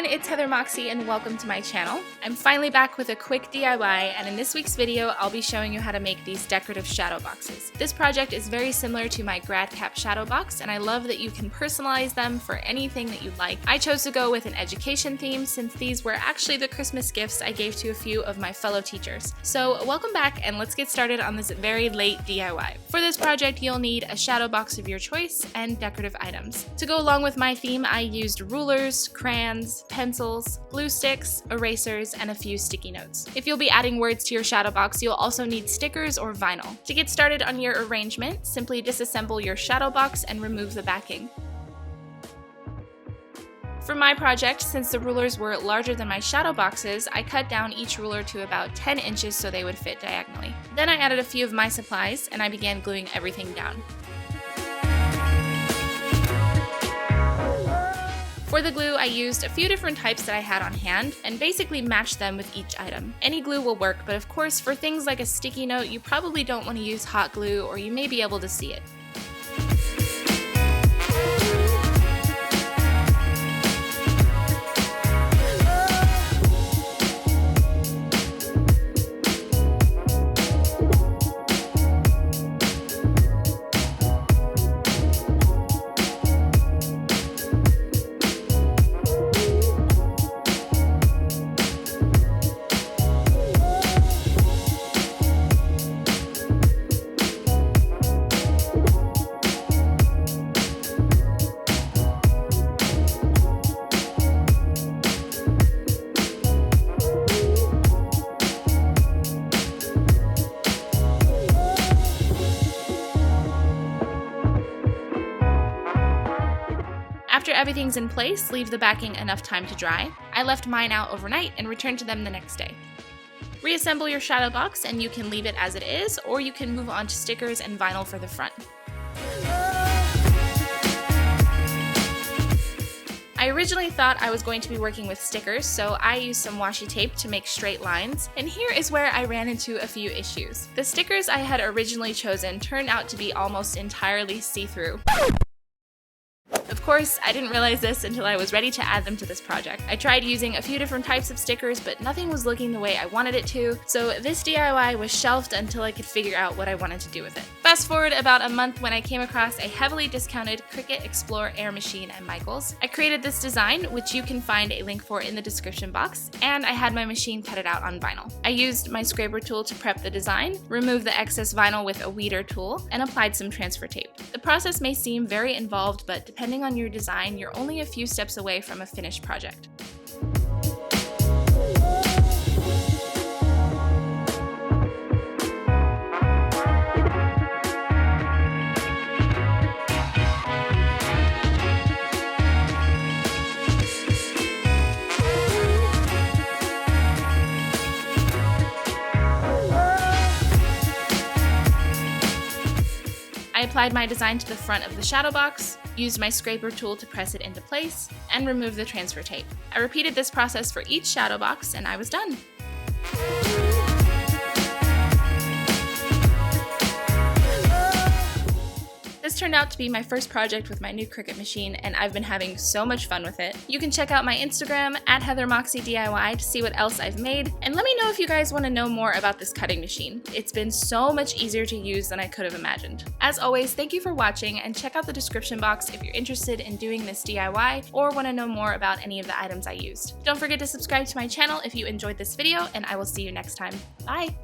everyone, it's Heather Moxie and welcome to my channel. I'm finally back with a quick DIY, and in this week's video I'll be showing you how to make these decorative shadow boxes. This project is very similar to my grad cap shadow box, and I love that you can personalize them for anything that you'd like. I chose to go with an education theme since these were actually the Christmas gifts I gave to a few of my fellow teachers. So welcome back and let's get started on this very late DIY. For this project you'll need a shadow box of your choice and decorative items. To go along with my theme I used rulers, crayons, pencils, glue sticks, erasers, and a few sticky notes. If you'll be adding words to your shadow box, you'll also need stickers or vinyl. To get started on your arrangement, simply disassemble your shadow box and remove the backing. For my project, since the rulers were larger than my shadow boxes, I cut down each ruler to about 10 inches so they would fit diagonally. Then I added a few of my supplies and I began gluing everything down. For the glue, I used a few different types that I had on hand and basically matched them with each item. Any glue will work, but of course for things like a sticky note, you probably don't want to use hot glue or you may be able to see it. After everything's in place, leave the backing enough time to dry. I left mine out overnight and returned to them the next day. Reassemble your shadow box and you can leave it as it is, or you can move on to stickers and vinyl for the front. I originally thought I was going to be working with stickers, so I used some washi tape to make straight lines, and here is where I ran into a few issues. The stickers I had originally chosen turned out to be almost entirely see-through. Of course, I didn't realize this until I was ready to add them to this project. I tried using a few different types of stickers, but nothing was looking the way I wanted it to, so this DIY was shelved until I could figure out what I wanted to do with it. Fast forward about a month when I came across a heavily discounted Cricut Explore Air machine at Michael's. I created this design, which you can find a link for in the description box, and I had my machine cut it out on vinyl. I used my scraper tool to prep the design, removed the excess vinyl with a wieder tool, and applied some transfer tape. The process may seem very involved, but depending on your design, you're only a few steps away from a finished project. I applied my design to the front of the shadow box, used my scraper tool to press it into place, and removed the transfer tape. I repeated this process for each shadow box and I was done. This turned out to be my first project with my new Cricut machine, and I've been having so much fun with it. You can check out my Instagram at HeatherMoxieDIY to see what else I've made, and let me know if you guys want to know more about this cutting machine. It's been so much easier to use than I could have imagined. As always, thank you for watching, and check out the description box if you're interested in doing this DIY or want to know more about any of the items I used. Don't forget to subscribe to my channel if you enjoyed this video, and I will see you next time. Bye!